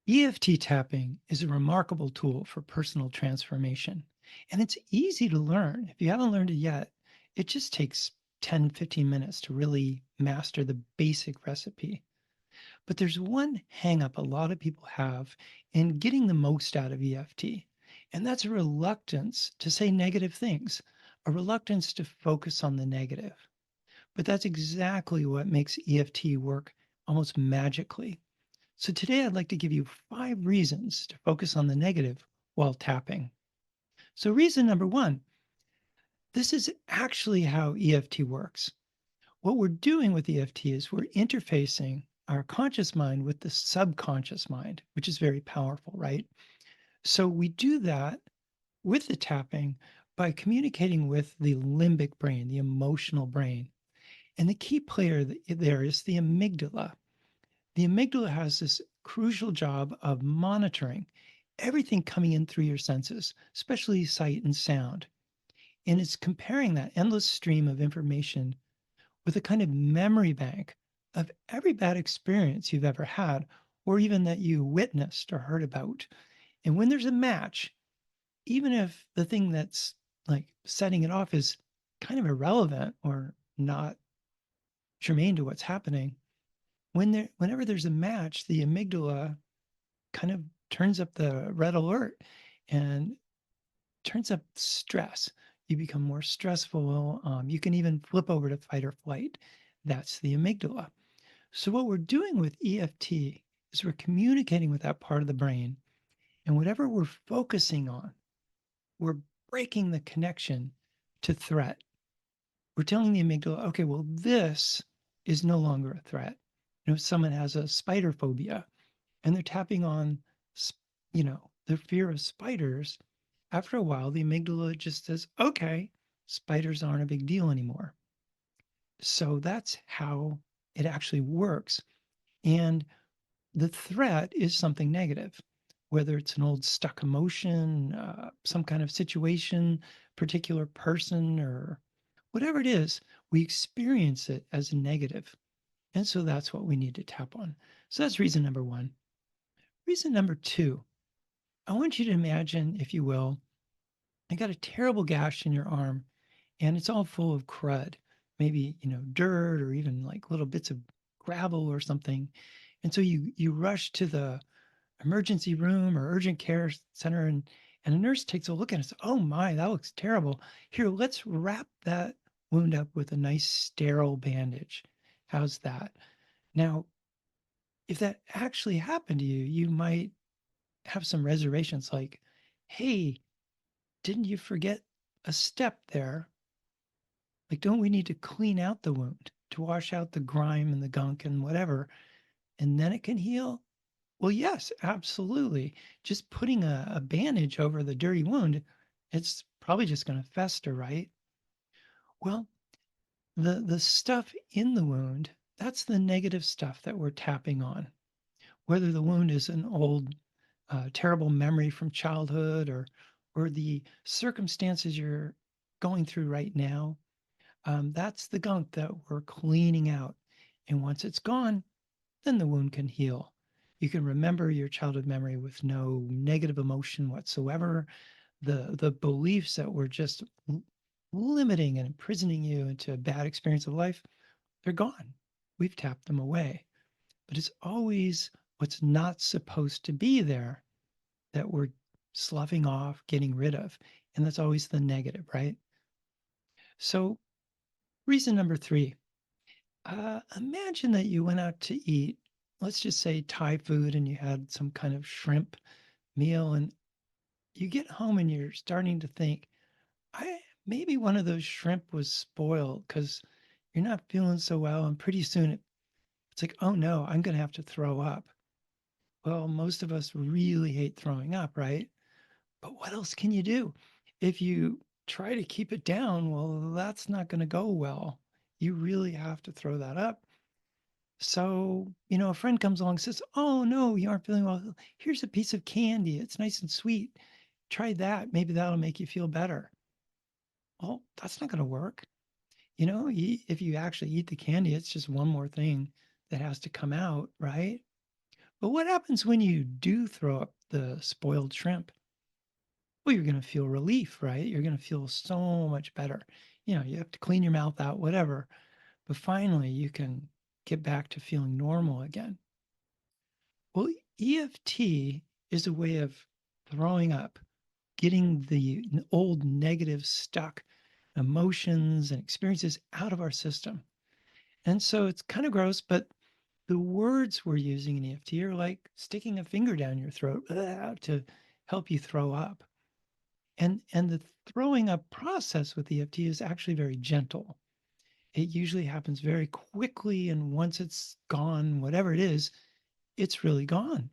EFT tapping is a remarkable tool for personal transformation, and it's easy to learn. If you haven't learned it yet, it just takes 10, 15 minutes to really master the basic recipe. But there's one hang up a lot of people have in getting the most out of EFT, and that's a reluctance to say negative things, a reluctance to focus on the negative. But that's exactly what makes EFT work almost magically. So today I'd like to give you 5 reasons to focus on the negative while tapping. So, reason number one, this is actually how EFT works. What we're doing with EFT is we're interfacing our conscious mind with the subconscious mind, which is very powerful, right? So, we do that with the tapping by communicating with the limbic brain, the emotional brain. And the key player there is the amygdala. The amygdala has this crucial job of monitoring everything coming in through your senses, especially sight and sound. And it's comparing that endless stream of information with a kind of memory bank of every bad experience you've ever had, or even that you witnessed or heard about. And when there's a match, even if the thing that's like setting it off is kind of irrelevant or not germane to what's happening, whenever there's a match, the amygdala kind of turns up the red alert and turns up stress. You become more stressful. You can even flip over to fight or flight. That's the amygdala. So, what we're doing with EFT is we're communicating with that part of the brain, and whatever we're focusing on, we're breaking the connection to threat. We're telling the amygdala, okay, well, this is no longer a threat. If someone has a spider phobia and they're tapping on, their fear of spiders, after a while, the amygdala just says, okay, spiders aren't a big deal anymore. So that's how it actually works. And the threat is something negative, whether it's an old stuck emotion, some kind of situation, particular person, or whatever it is, we experience it as a negative. And so that's what we need to tap on. So that's reason number one. Reason number two, I want you to imagine, if you will, you got a terrible gash in your arm and it's all full of crud, maybe, dirt or even like little bits of gravel or something. And so you rush to the emergency room or urgent care center and a nurse takes a look at it and says, "Oh my, that looks terrible. Here, let's wrap that wound up with a nice sterile bandage." How's that? Now, if that actually happened to you, you might have some reservations like, "Hey, didn't you forget a step there? Like, don't we need to clean out the wound to wash out the grime and the gunk and whatever, and then it can heal?" Well, yes, absolutely. Just putting a bandage over the dirty wound, it's probably just going to fester, right? Well, the stuff in the wound, that's the negative stuff that we're tapping on. Whether the wound is an old terrible memory from childhood or the circumstances you're going through right now, that's the gunk that we're cleaning out. And once it's gone, then the wound can heal. You can remember your childhood memory with no negative emotion whatsoever. The beliefs that were just limiting and imprisoning you into a bad experience of life, they're gone. We've tapped them away. But it's always what's not supposed to be there that we're sloughing off, getting rid of. And that's always the negative, right? So, reason number three, imagine that you went out to eat, let's just say Thai food, and you had some kind of shrimp meal, and you get home and you're starting to think, I maybe one of those shrimp was spoiled because you're not feeling so well. And pretty soon it's like, oh no, I'm going to have to throw up. Well, most of us really hate throwing up, right? But what else can you do? If you try to keep it down, well, that's not going to go well. You really have to throw that up. So, a friend comes along and says, "Oh, no, you aren't feeling well. Here's a piece of candy. It's nice and sweet. Try that. Maybe that'll make you feel better." Well, that's not going to work. If you actually eat the candy, it's just one more thing that has to come out, right? But what happens when you do throw up the spoiled shrimp? Well, you're going to feel relief, right? You're going to feel so much better. You have to clean your mouth out, whatever, but finally you can get back to feeling normal again. Well, EFT is a way of throwing up, getting the old negative stuck emotions and experiences out of our system. And so it's kind of gross, but the words we're using in EFT are like sticking a finger down your throat to help you throw up. And the throwing up process with EFT is actually very gentle. It usually happens very quickly, and once it's gone, whatever it is, it's really gone.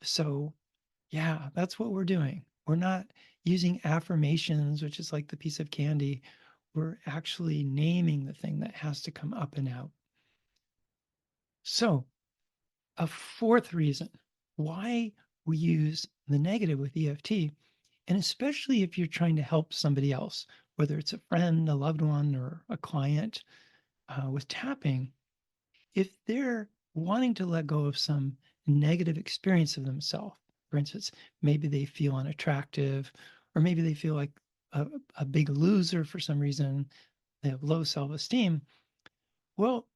So, yeah, that's what we're doing. We're not using affirmations, which is like the piece of candy. We're actually naming the thing that has to come up and out. So, a fourth reason why we use the negative with EFT, and especially if you're trying to help somebody else, whether it's a friend, a loved one, or a client with tapping, if they're wanting to let go of some negative experience of themselves, for instance, maybe they feel unattractive, or maybe they feel like a big loser for some reason, they have low self esteem. Well,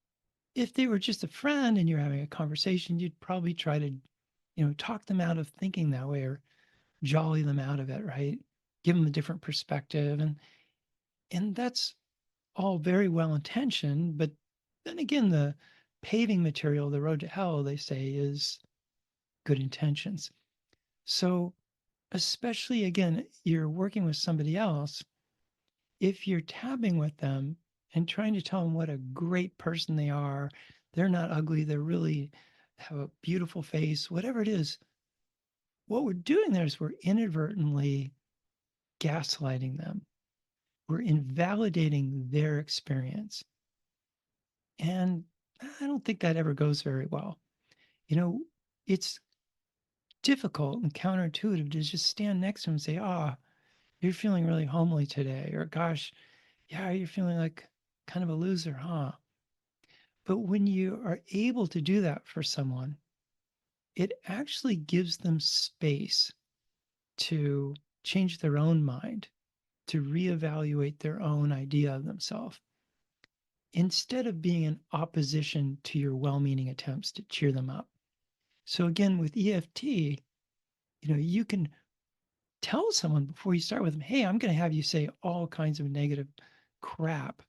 if they were just a friend and you're having a conversation, you'd probably try to, talk them out of thinking that way or jolly them out of it, right? Give them a different perspective. And that's all very well intentioned, but then again, the paving material, the road to hell, they say, is good intentions. So, especially again, you're working with somebody else, if you're tabbing with them and trying to tell them what a great person they are, they're not ugly, they're really have a beautiful face, whatever it is, what we're doing there is we're inadvertently gaslighting them. We're invalidating their experience. And I don't think that ever goes very well. You know, it's difficult and counterintuitive to just stand next to him and say, "Ah, you're feeling really homely today," or "Gosh, yeah, you're feeling like kind of a loser, huh?" But when you are able to do that for someone, it actually gives them space to change their own mind, to reevaluate their own idea of themselves, instead of being in opposition to your well-meaning attempts to cheer them up. So again, with EFT, you can tell someone before you start with them, "Hey, I'm going to have you say all kinds of negative crap,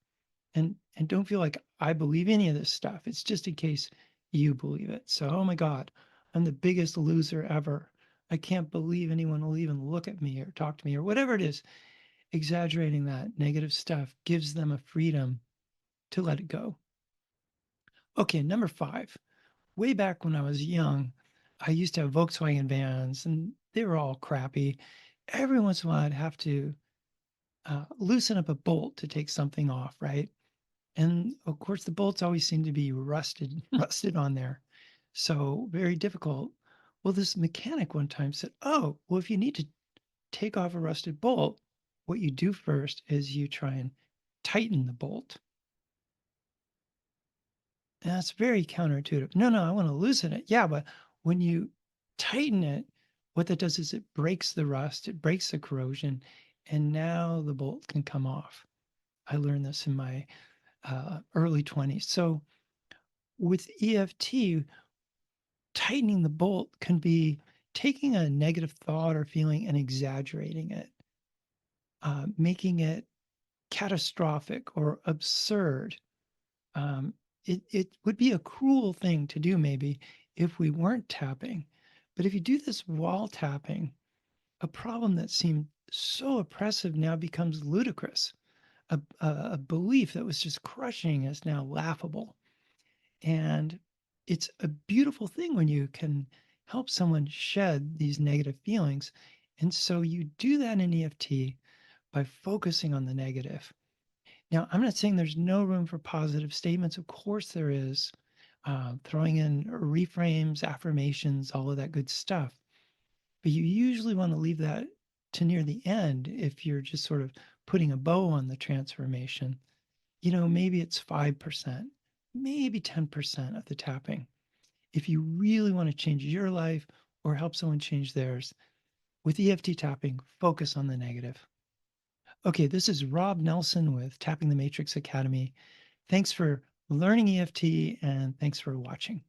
and don't feel like I believe any of this stuff. It's just in case you believe it. So, oh my God, I'm the biggest loser ever. I can't believe anyone will even look at me or talk to me or whatever it is." Exaggerating that negative stuff gives them a freedom to let it go. Okay, number 5. Way back when I was young, I used to have Volkswagen vans and they were all crappy. Every once in a while, I'd have to loosen up a bolt to take something off, right? And of course, the bolts always seem to be rusted, rusted on there. So very difficult. Well, this mechanic one time said, "Oh, well, if you need to take off a rusted bolt, what you do first is you try and tighten the bolt." And that's very counterintuitive. No, no, I want to loosen it. Yeah, but when you tighten it, what that does is it breaks the rust, it breaks the corrosion, and now the bolt can come off. I learned this in my early 20s. So with EFT, tightening the bolt can be taking a negative thought or feeling and exaggerating it, making it catastrophic or absurd. Um, it would be a cruel thing to do, maybe, if we weren't tapping. But if you do this while tapping, a problem that seemed so oppressive now becomes ludicrous. A belief that was just crushing is now laughable. And it's a beautiful thing when you can help someone shed these negative feelings. And so you do that in EFT by focusing on the negative. Now, I'm not saying there's no room for positive statements. Of course, there is. Throwing in reframes, affirmations, all of that good stuff. But you usually want to leave that to near the end if you're just sort of putting a bow on the transformation. Maybe it's 5%, maybe 10% of the tapping. if you really want to change your life or help someone change theirs. With EFT tapping, focus on the negative. Okay, this is Rob Nelson with Tapping the Matrix Academy. Thanks for learning EFT and thanks for watching.